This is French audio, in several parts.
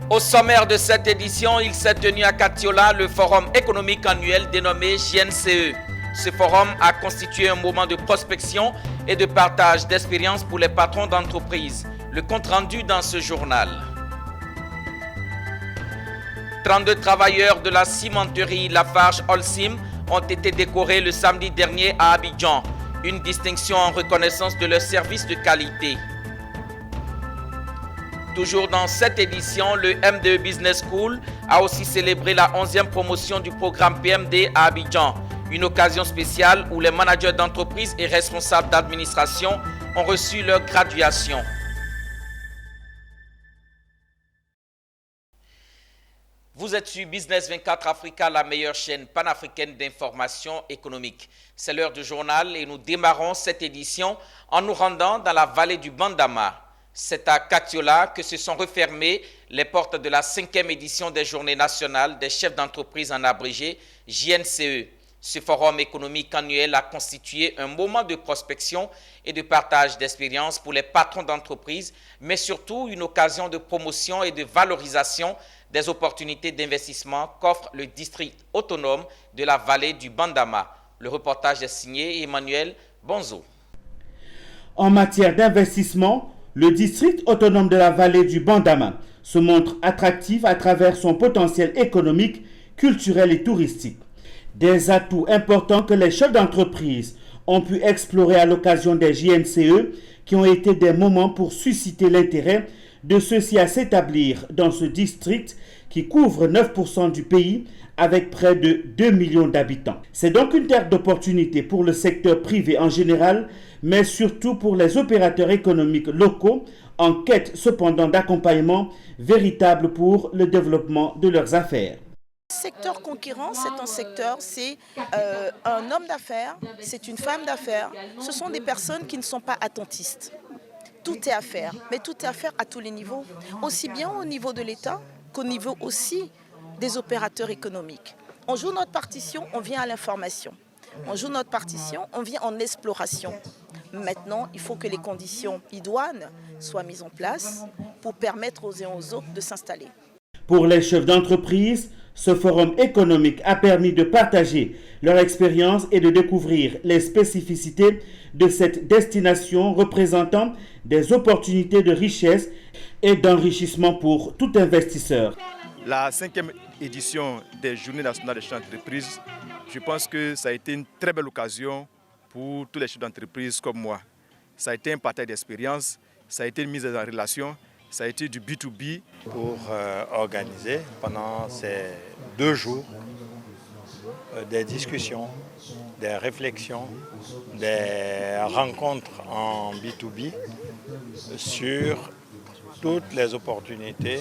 Au sommaire de cette édition, il s'est tenu à Katiola le forum économique annuel dénommé JNCE. Ce forum a constitué un moment de prospection et de partage d'expériences pour les patrons d'entreprises. Le compte rendu dans ce journal. 32 travailleurs de la cimenterie Lafarge Holcim ont été décorés le samedi dernier à Abidjan. Une distinction en reconnaissance de leur service de qualité. Toujours dans cette édition, le MDE Business School a aussi célébré la 11e promotion du programme PMD à Abidjan. Une occasion spéciale où les managers d'entreprise et responsables d'administration ont reçu leur graduation. Vous êtes sur Business 24 Africa, la meilleure chaîne panafricaine d'information économique. C'est l'heure du journal et nous démarrons cette édition en nous rendant dans la vallée du Bandama. C'est à Katiola que se sont refermées les portes de la 5e édition des Journées nationales des chefs d'entreprise en abrégé JNCE. Ce forum économique annuel a constitué un moment de prospection et de partage d'expériences pour les patrons d'entreprise, mais surtout une occasion de promotion et de valorisation des opportunités d'investissement qu'offre le district autonome de la vallée du Bandama. Le reportage est signé Emmanuel Bonzo. En matière d'investissement, le district autonome de la vallée du Bandama se montre attractif à travers son potentiel économique, culturel et touristique. Des atouts importants que les chefs d'entreprise ont pu explorer à l'occasion des JNCE qui ont été des moments pour susciter l'intérêt de ceux-ci à s'établir dans ce district qui couvre 9% du pays avec près de 2 millions d'habitants. C'est donc une terre d'opportunités pour le secteur privé en général, mais surtout pour les opérateurs économiques locaux en quête cependant d'accompagnement véritable pour le développement de leurs affaires. Le secteur conquérant, c'est un secteur, c'est un homme d'affaires, c'est une femme d'affaires. Ce sont des personnes qui ne sont pas attentistes. Tout est à faire, mais tout est à faire à tous les niveaux, aussi bien au niveau de l'État qu'au niveau aussi des opérateurs économiques. On joue notre partition, on vient à l'information. On joue notre partition, on vient en exploration. Maintenant, il faut que les conditions idoines soient mises en place pour permettre aux uns et aux autres de s'installer. Pour les chefs d'entreprise, ce forum économique a permis de partager leur expérience et de découvrir les spécificités de cette destination représentant des opportunités de richesse et d'enrichissement pour tout investisseur. La 5e édition des Journées nationales des chefs d'entreprise, je pense que ça a été une très belle occasion pour tous les chefs d'entreprise comme moi. Ça a été un partage d'expérience, ça a été une mise en relation, ça a été du B2B. Pour organiser pendant ces 2 jours des discussions, des réflexions, des rencontres en B2B sur toutes les opportunités.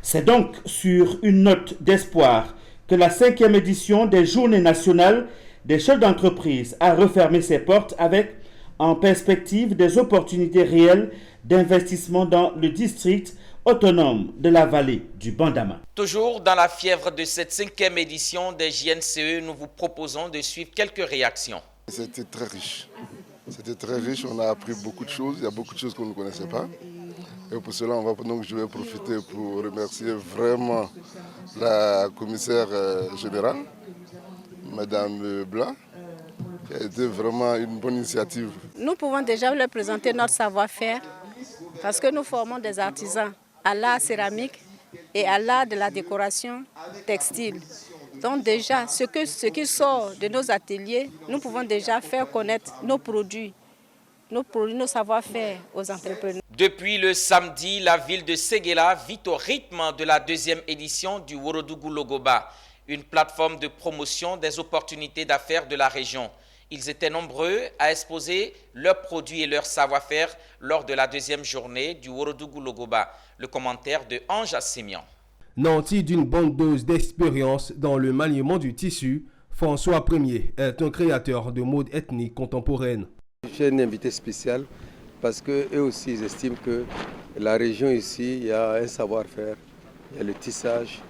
C'est donc sur une note d'espoir que la 5e édition des Journées nationales des chefs d'entreprise a refermé ses portes avec en perspective des opportunités réelles d'investissement dans le district autonome de la vallée du Bandama. Toujours dans la fièvre de cette 5e édition des JNCE, nous vous proposons de suivre quelques réactions. C'était très riche. C'était très riche, on a appris beaucoup de choses, il y a beaucoup de choses qu'on ne connaissait pas. Et pour cela, je vais profiter pour remercier vraiment la commissaire générale, Madame Blanc, qui a été vraiment une bonne initiative. Nous pouvons déjà leur présenter notre savoir-faire parce que nous formons des artisans à l'art céramique et à l'art de la décoration textile. Donc déjà, ce qui sort de nos ateliers, nous pouvons déjà faire connaître nos produits, nos savoir-faire aux entrepreneurs. Depuis le samedi, la ville de Séguéla vit au rythme de la 2e édition du Worodougou Logoba, une plateforme de promotion des opportunités d'affaires de la région. Ils étaient nombreux à exposer leurs produits et leurs savoir-faire lors de la 2e journée du Worodougou Logoba. Le commentaire de Ange Assémian. Nanti d'une bonne dose d'expérience dans le maniement du tissu, François Ier est un créateur de mode ethnique contemporaine. J'ai un invité spécial parce qu'eux aussi ils estiment que la région ici, il y a un savoir-faire, il y a le tissage.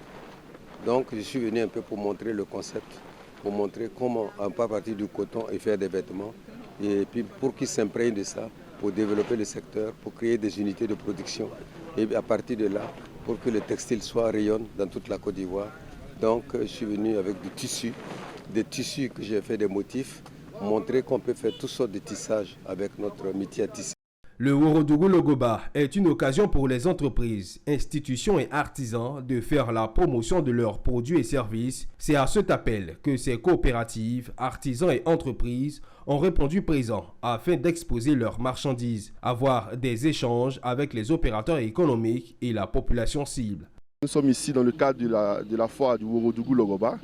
Donc je suis venu un peu pour montrer le concept, pour montrer comment on peut partir du coton et faire des vêtements. Et puis pour qu'ils s'imprègnent de ça, pour développer le secteur, pour créer des unités de production. Et à partir de là, pour que le textile soit rayonne dans toute la Côte d'Ivoire. Donc je suis venu avec des tissus que j'ai fait des motifs, montrer qu'on peut faire toutes sortes de tissages avec notre métier à tisser. Le Ourodougou Logoba est une occasion pour les entreprises, institutions et artisans de faire la promotion de leurs produits et services. C'est à cet appel que ces coopératives, artisans et entreprises ont répondu présent afin d'exposer leurs marchandises, avoir des échanges avec les opérateurs économiques et la population cible. Nous sommes ici dans le cadre de la foire du Ourodougou Logoba,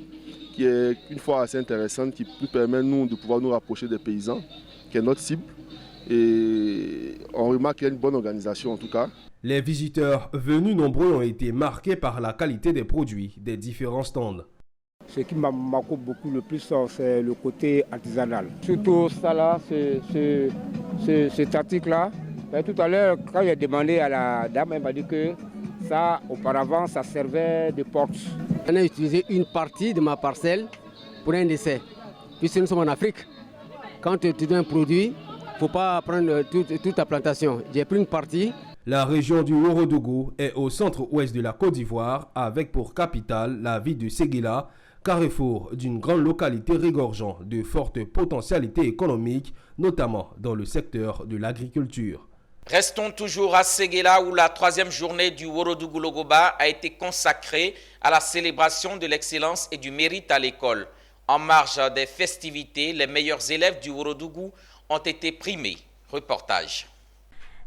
qui est une foire assez intéressante qui nous permet de pouvoir nous rapprocher des paysans, qui est notre cible. Et on remarque qu'il y a une bonne organisation en tout cas. Les visiteurs venus nombreux ont été marqués par la qualité des produits des différents stands. Ce qui m'a marqué beaucoup le plus, c'est le côté artisanal. Surtout ça là, cet article-là. Tout à l'heure, quand j'ai demandé à la dame, elle m'a dit que ça, auparavant, ça servait de porte. On a utilisé une partie de ma parcelle pour un essai. Puisque nous sommes en Afrique, quand tu donnes un produit, il ne faut pas prendre toute ta plantation. J'ai pris une partie. La région du Ourodougou est au centre-ouest de la Côte d'Ivoire avec pour capitale la ville de Séguéla, carrefour d'une grande localité regorgeant de fortes potentialités économiques, notamment dans le secteur de l'agriculture. Restons toujours à Séguéla où la 3e journée du Ourodougou Logoba a été consacrée à la célébration de l'excellence et du mérite à l'école. En marge des festivités, les meilleurs élèves du Ourodougou ont été primés. Reportage.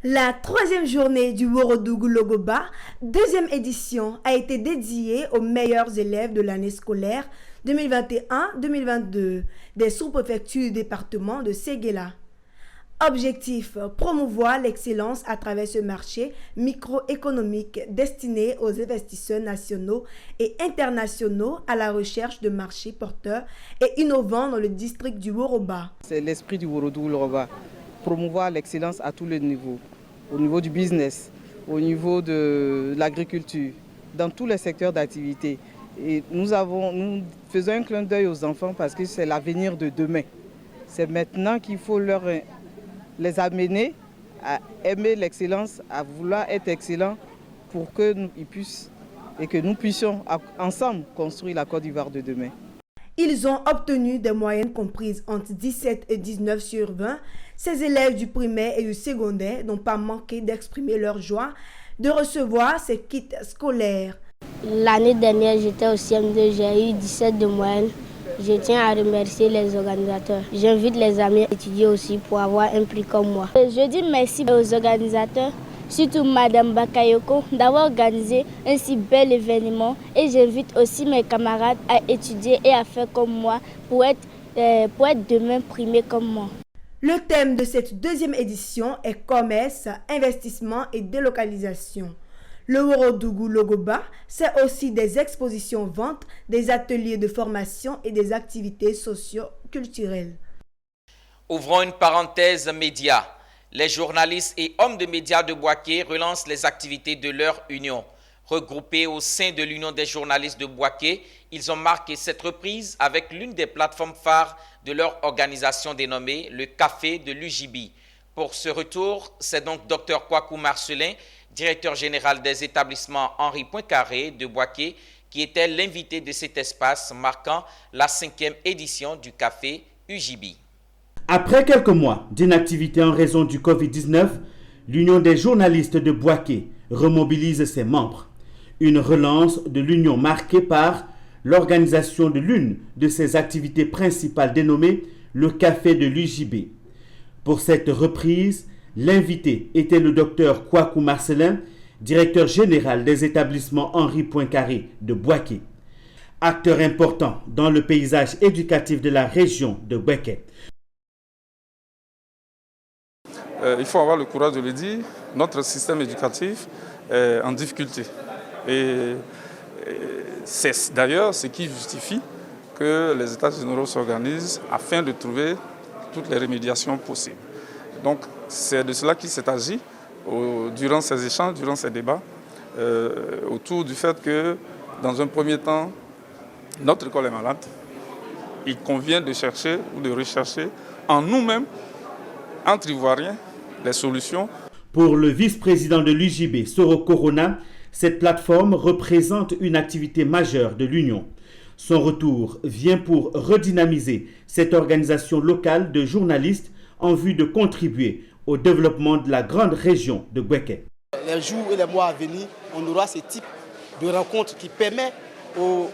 La 3e journée du Ourodougou Logoba, 2e édition, a été dédiée aux meilleurs élèves de l'année scolaire 2021-2022 des sous-préfectures du département de Séguéla. Objectif, promouvoir l'excellence à travers ce marché microéconomique destiné aux investisseurs nationaux et internationaux à la recherche de marchés porteurs et innovants dans le district du Woroba. C'est l'esprit du Ourodougou Logoba, promouvoir l'excellence à tous les niveaux, au niveau du business, au niveau de l'agriculture, dans tous les secteurs d'activité. Et nous faisons un clin d'œil aux enfants parce que c'est l'avenir de demain. C'est maintenant qu'il faut les amener à aimer l'excellence, à vouloir être excellents pour que nous puissions ensemble construire la Côte d'Ivoire de demain. Ils ont obtenu des moyennes comprises entre 17 et 19 sur 20. Ces élèves du primaire et du secondaire n'ont pas manqué d'exprimer leur joie de recevoir ces kits scolaires. L'année dernière, j'étais au CM2, j'ai eu 17 de moyenne. Je tiens à remercier les organisateurs. J'invite les amis à étudier aussi pour avoir un prix comme moi. Je dis merci aux organisateurs, surtout Madame Bakayoko, d'avoir organisé un si bel événement. Et j'invite aussi mes camarades à étudier et à faire comme moi pour être demain primés comme moi. Le thème de cette 2e édition est commerce, investissement et délocalisation. Le Ourodougou Logoba, c'est aussi des expositions ventes, des ateliers de formation et des activités socio-culturelles. Ouvrons une parenthèse médias. Les journalistes et hommes de médias de Bouaké relancent les activités de leur union. Regroupés au sein de l'Union des journalistes de Bouaké, ils ont marqué cette reprise avec l'une des plateformes phares de leur organisation dénommée le Café de l'UJB. Pour ce retour, c'est donc Dr Kwaku Marcelin, directeur général des établissements Henri Poincaré de Bouaké, qui était l'invité de cet espace marquant la 5e édition du Café UJB. Après quelques mois d'inactivité en raison du Covid-19, l'Union des journalistes de Bouaké remobilise ses membres. Une relance de l'Union marquée par l'organisation de l'une de ses activités principales dénommée le Café de l'UJB. Pour cette reprise, l'invité était le docteur Kwaku Marcelin, directeur général des établissements Henri Poincaré de Bouaké. Acteur important dans le paysage éducatif de la région de Bouaké. Il faut avoir le courage de le dire, notre système éducatif est en difficulté. Et c'est d'ailleurs ce qui justifie que les États généraux s'organisent afin de trouver toutes les remédiations possibles. Donc c'est de cela qu'il s'est agi durant ces échanges, durant ces débats, autour du fait que dans un premier temps, notre école est malade. Il convient de chercher ou de rechercher en nous-mêmes, entre Ivoiriens, les solutions. Pour le vice-président de l'UJB, Soro Corona, Cette plateforme représente une activité majeure de l'Union. Son retour vient pour redynamiser cette organisation locale de journalistes en vue de contribuer au développement de la grande région de Guéké. Les jours et les mois à venir, on aura ce type de rencontre qui permet aux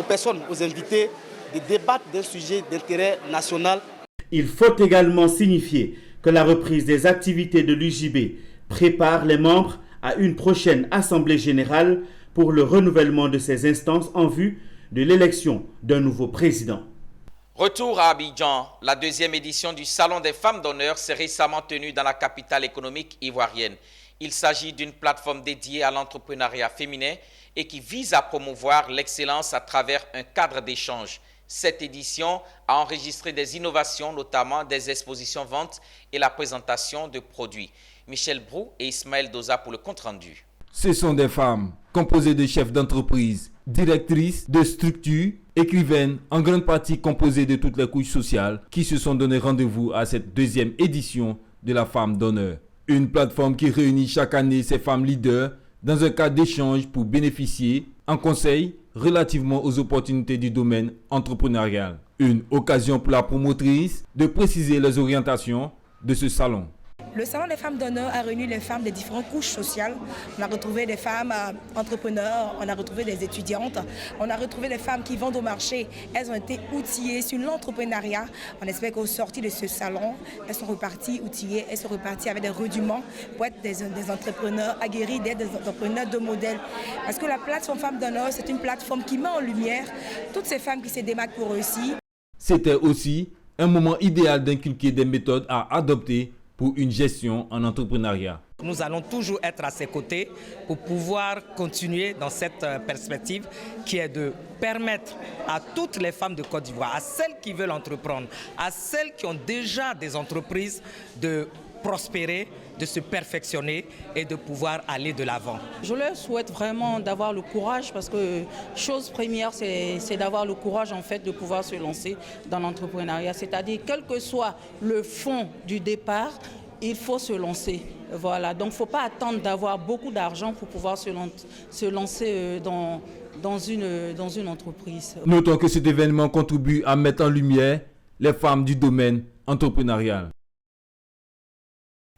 personnes, aux invités, de débattre d'un sujet d'intérêt national. Il faut également signifier que la reprise des activités de l'UJB prépare les membres à une prochaine Assemblée générale pour le renouvellement de ces instances en vue de l'élection d'un nouveau président. Retour à Abidjan, la deuxième édition du Salon des femmes d'honneur s'est récemment tenue dans la capitale économique ivoirienne. Il s'agit d'une plateforme dédiée à l'entrepreneuriat féminin et qui vise à promouvoir l'excellence à travers un cadre d'échange. Cette édition a enregistré des innovations, notamment des expositions ventes et la présentation de produits. Michel Brou et Ismaël Doza pour le compte-rendu. Ce sont des femmes composées de chefs d'entreprise, directrices de structures, écrivaines, en grande partie composées de toutes les couches sociales, qui se sont donné rendez-vous à cette deuxième édition de la Femme d'honneur. Une plateforme qui réunit chaque année ces femmes leaders dans un cadre d'échange pour bénéficier en conseil relativement aux opportunités du domaine entrepreneurial. Une occasion pour la promotrice de préciser les orientations de ce salon. Le Salon des femmes d'honneur a réuni les femmes des différentes couches sociales. On a retrouvé des femmes entrepreneurs, on a retrouvé des étudiantes, on a retrouvé des femmes qui vendent au marché. Elles ont été outillées sur l'entrepreneuriat. On espère qu'au sortir de ce salon, elles sont reparties outillées, elles sont reparties avec des rudiments pour être des entrepreneurs aguerris, d'être des entrepreneurs de modèle. Parce que la plateforme Femmes d'honneur, c'est une plateforme qui met en lumière toutes ces femmes qui se démarquent pour réussir. C'était aussi un moment idéal d'inculquer des méthodes à adopter pour une gestion en entrepreneuriat. Nous allons toujours être à ses côtés pour pouvoir continuer dans cette perspective qui est de permettre à toutes les femmes de Côte d'Ivoire, à celles qui veulent entreprendre, à celles qui ont déjà des entreprises de prospérer, de se perfectionner et de pouvoir aller de l'avant. Je leur souhaite vraiment d'avoir le courage parce que chose première, c'est d'avoir le courage en fait de pouvoir se lancer dans l'entrepreneuriat. C'est-à-dire quel que soit le fond du départ, il faut se lancer. Voilà. Donc il ne faut pas attendre d'avoir beaucoup d'argent pour pouvoir se lancer dans une entreprise. Notons que cet événement contribue à mettre en lumière les femmes du domaine entrepreneurial.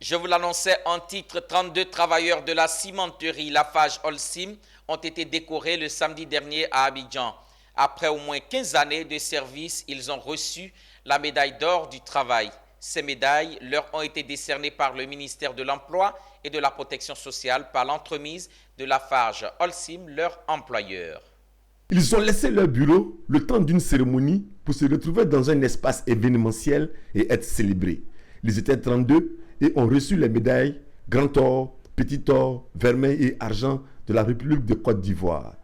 Je vous l'annonçais en titre, 32 travailleurs de la cimenterie Lafarge Holcim ont été décorés le samedi dernier à Abidjan. Après au moins 15 années de service, ils ont reçu la médaille d'or du travail. Ces médailles leur ont été décernées par le ministère de l'Emploi et de la Protection sociale par l'entremise de Lafarge Holcim, leur employeur. Ils ont laissé leur bureau le temps d'une cérémonie pour se retrouver dans un espace événementiel et être célébrés. Ils étaient 32 et ont reçu les médailles Grand Or, Petit Or, Vermeil et Argent de la République de Côte d'Ivoire.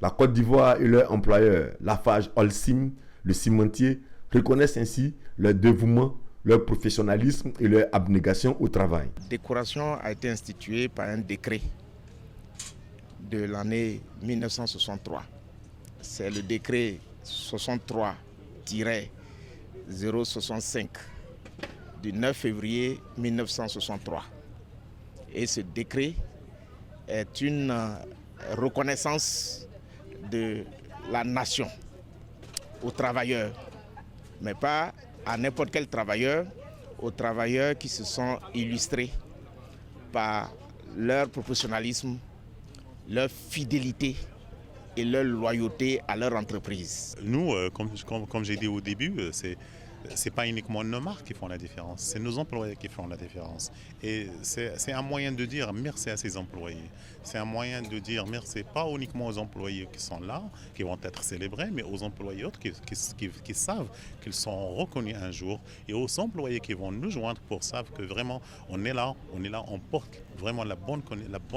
La Côte d'Ivoire et leur employeur, Lafarge Holcim, le cimentier, reconnaissent ainsi leur dévouement, leur professionnalisme et leur abnégation au travail. La décoration a été instituée par un décret de l'année 1963. C'est le décret 63-065 du 9 février 1963. Et ce décret est une reconnaissance de la nation aux travailleurs, mais pas à n'importe quel travailleur, aux travailleurs qui se sont illustrés par leur professionnalisme, leur fidélité et leur loyauté à leur entreprise. Nous, comme j'ai dit au début, c'est pas uniquement nos marques qui font la différence, c'est nos employés qui font la différence. Et c'est un moyen de dire merci à ces employés. C'est un moyen de dire merci pas uniquement aux employés qui sont là, qui vont être célébrés, mais aux employés autres qui savent qu'ils sont reconnus un jour, et aux employés qui vont nous joindre pour savoir que vraiment on est là, on porte vraiment la bonne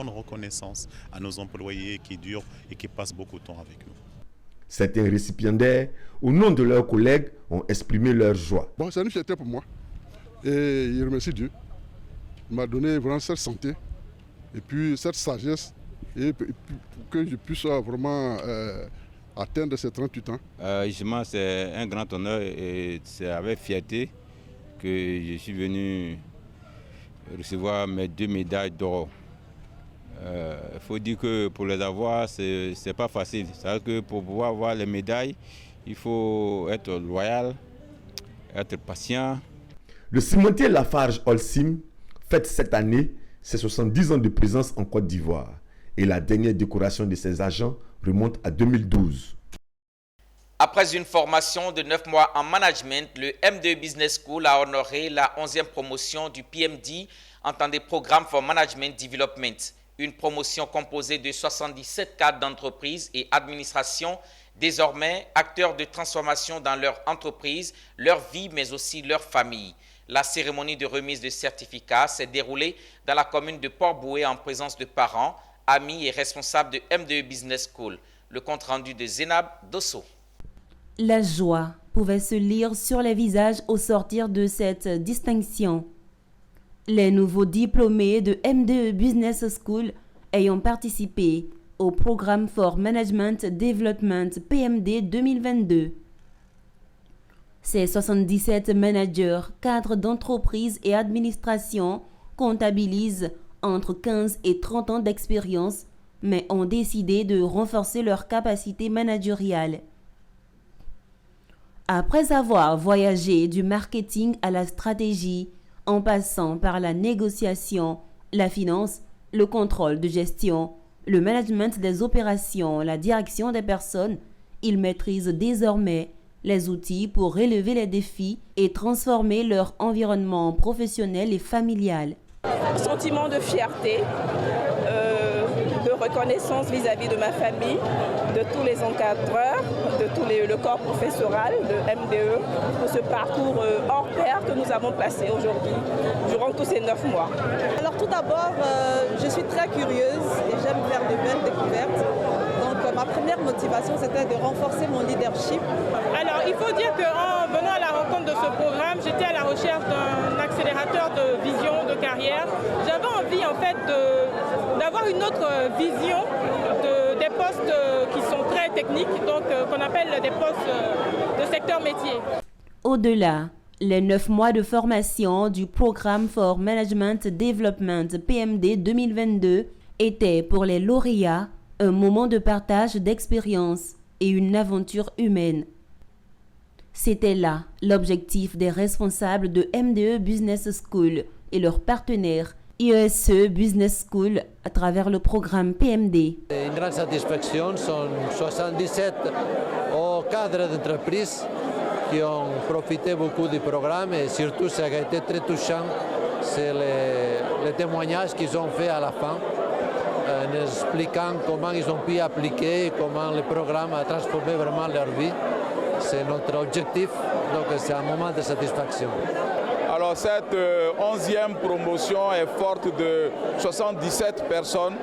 reconnaissance à nos employés qui durent et qui passent beaucoup de temps avec nous. Certains récipiendaires, au nom de leurs collègues, ont exprimé leur joie. Bon, c'est une fierté pour moi. Et je remercie Dieu. Il m'a donné vraiment cette santé et puis cette sagesse et pour que je puisse vraiment atteindre ces 38 ans. Justement, c'est un grand honneur et c'est avec fierté que je suis venu recevoir mes 2 médailles d'or Il faut dire que pour les avoir, c'est pas facile. C'est-à-dire que pour pouvoir avoir les médailles, il faut être loyal, être patient. Le cimentier Lafarge Holcim fête cette année ses 70 ans de présence en Côte d'Ivoire et la dernière décoration de ses agents remonte à 2012. Après une formation de 9 mois en management, le M2 Business School a honoré la 11e promotion du PMD en tant que Programme for Management Development. Une promotion composée de 77 cadres d'entreprise et administration, désormais acteurs de transformation dans leur entreprise, leur vie, mais aussi leur famille. La cérémonie de remise de certificats s'est déroulée dans la commune de Port-Bouët en présence de parents, amis et responsables de M2 Business School. Le compte-rendu de Zénab Dosso. La joie pouvait se lire sur les visages au sortir de cette distinction. Les nouveaux diplômés de M2 Business School ayant participé au programme for Management Development PMD 2022. Ces 77 managers, cadres d'entreprise et administration comptabilisent entre 15 et 30 ans d'expérience, mais ont décidé de renforcer leur capacité managériale. Après avoir voyagé du marketing à la stratégie, en passant par la négociation, la finance, le contrôle de gestion, le management des opérations, la direction des personnes, ils maîtrisent désormais les outils pour relever les défis et transformer leur environnement professionnel et familial. Sentiment de fierté, de reconnaissance vis-à-vis de ma famille, de tous les encadreurs, de tout le corps professoral de MDE, pour ce parcours hors pair que nous avons passé aujourd'hui, durant tous ces 9 mois. Alors tout d'abord, je suis très curieuse et j'aime faire de belles découvertes. Donc ma première motivation, c'était de renforcer mon leadership. Alors il faut dire qu'en venant à la rencontre de ce programme, j'étais à la recherche d'un accélérateur de vision, de carrière. J'avais envie en fait d'avoir une autre vision des postes qui sont très techniques, donc qu'on appelle des postes de secteur métier. Au-delà, les 9 mois de formation du programme for Management Development PMD 2022 étaient pour les lauréats un moment de partage d'expériences et une aventure humaine. C'était là l'objectif des responsables de MDE Business School et leurs partenaires IESE Business School à travers le programme PMD. Une grande satisfaction, sont 77 hauts cadres d'entreprise qui ont profité beaucoup du programme et surtout ce qui a été très touchant, c'est les témoignages qu'ils ont fait à la fin, en expliquant comment ils ont pu appliquer et comment le programme a transformé vraiment leur vie. C'est notre objectif, donc c'est un moment de satisfaction. Alors cette 11e promotion est forte de 77 personnes,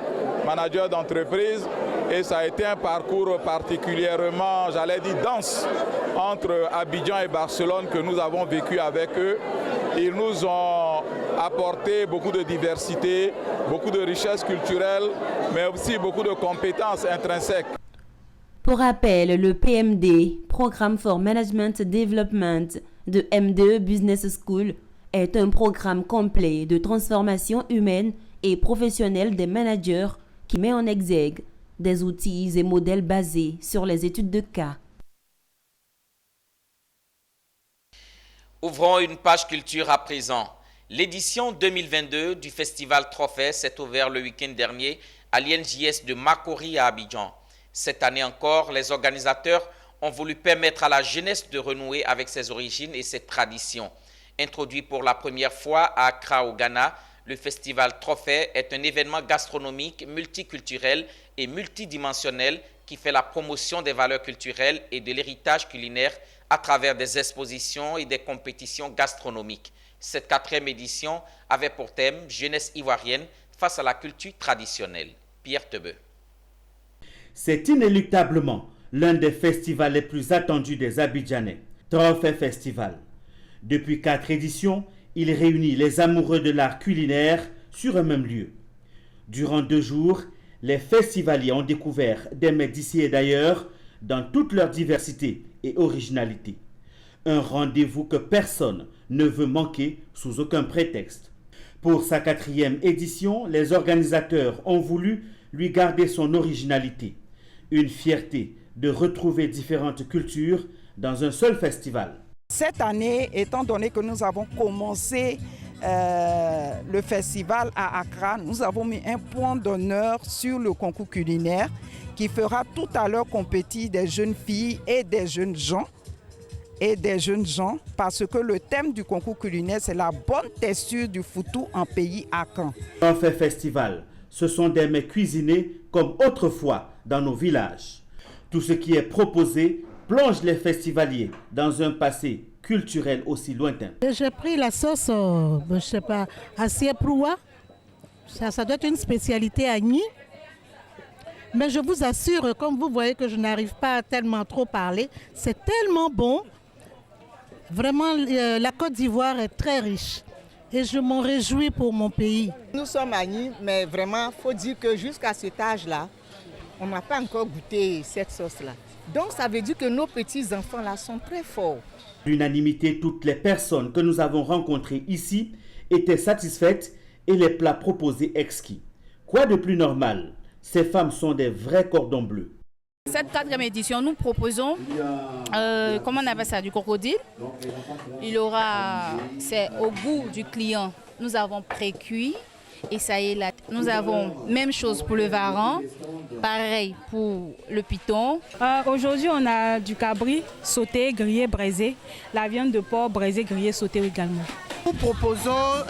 managers d'entreprise, et ça a été un parcours particulièrement, j'allais dire, dense entre Abidjan et Barcelone que nous avons vécu avec eux. Ils nous ont apporté beaucoup de diversité, beaucoup de richesses culturelles, mais aussi beaucoup de compétences intrinsèques. Pour rappel, le PMD, Programme for Management Development de M2 Business School, est un programme complet de transformation humaine et professionnelle des managers qui met en exergue des outils et modèles basés sur les études de cas. Ouvrons une page culture à présent. L'édition 2022 du Festival Trophée s'est ouverte le week-end dernier à l'INJS de Makori à Abidjan. Cette année encore, les organisateurs ont voulu permettre à la jeunesse de renouer avec ses origines et ses traditions. Introduit pour la première fois à Accra au Ghana, le Festival Trophée est un événement gastronomique, multiculturel et multidimensionnel qui fait la promotion des valeurs culturelles et de l'héritage culinaire à travers des expositions et des compétitions gastronomiques. Cette 4e édition avait pour thème « Jeunesse ivoirienne face à la culture traditionnelle ». Pierre Tebe. C'est inéluctablement l'un des festivals les plus attendus des Abidjanais, Trophée Festival. Depuis 4 éditions, il réunit les amoureux de l'art culinaire sur un même lieu. Durant 2 jours, les festivaliers ont découvert des mets d'ici et d'ailleurs dans toute leur diversité et originalité. Un rendez-vous que personne ne veut manquer sous aucun prétexte. Pour sa 4e édition, les organisateurs ont voulu lui garder son originalité. Une fierté de retrouver différentes cultures dans un seul festival. Cette année, étant donné que nous avons commencé le festival à Accra, nous avons mis un point d'honneur sur le concours culinaire qui fera tout à l'heure compétir des jeunes filles et des jeunes gens. Parce que le thème du concours culinaire, c'est la bonne texture du foutou en pays akan. On fait festival, ce sont des mets cuisinés comme autrefois dans nos villages. Tout ce qui est proposé plonge les festivaliers dans un passé culturel aussi lointain. J'ai pris la sauce, je ne sais pas, Assieproua. Ça doit être une spécialité à Nîmes. Mais je vous assure, comme vous voyez que je n'arrive pas à tellement trop parler, c'est tellement bon. Vraiment, la Côte d'Ivoire est très riche et je m'en réjouis pour mon pays. Nous sommes à Nîmes, mais vraiment, il faut dire que jusqu'à cet âge-là, on n'a pas encore goûté cette sauce-là. Donc ça veut dire que nos petits-enfants-là sont très forts. L'unanimité, toutes les personnes que nous avons rencontrées ici étaient satisfaites et les plats proposés exquis. Quoi de plus normal? Ces femmes sont des vrais cordons bleus. Cette 4e édition, nous proposons, comment on appelle ça, du crocodile. Il aura, c'est au goût du client. Nous avons pré-cuit et ça y est là. Nous avons même chose pour le varan, pareil pour le piton. Aujourd'hui, on a du cabri sauté, grillé, braisé, la viande de porc braisée, grillée, sautée également. Nous proposons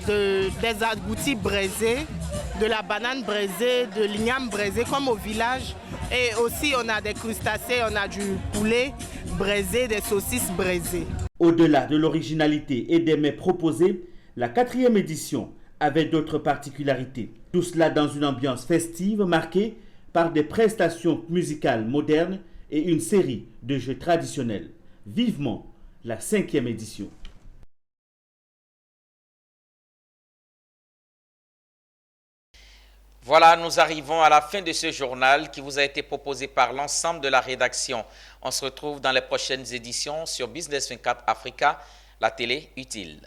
des agoutis braisés, de la banane braisée, de l'igname braisé comme au village. Et aussi on a des crustacés, on a du poulet braisé, des saucisses braisées. Au-delà de l'originalité et des mets proposés, la 4e édition avait d'autres particularités. Tout cela dans une ambiance festive marquée par des prestations musicales modernes et une série de jeux traditionnels. Vivement la 5e édition. Voilà, nous arrivons à la fin de ce journal qui vous a été proposé par l'ensemble de la rédaction. On se retrouve dans les prochaines éditions sur Business 24 Africa, la télé utile.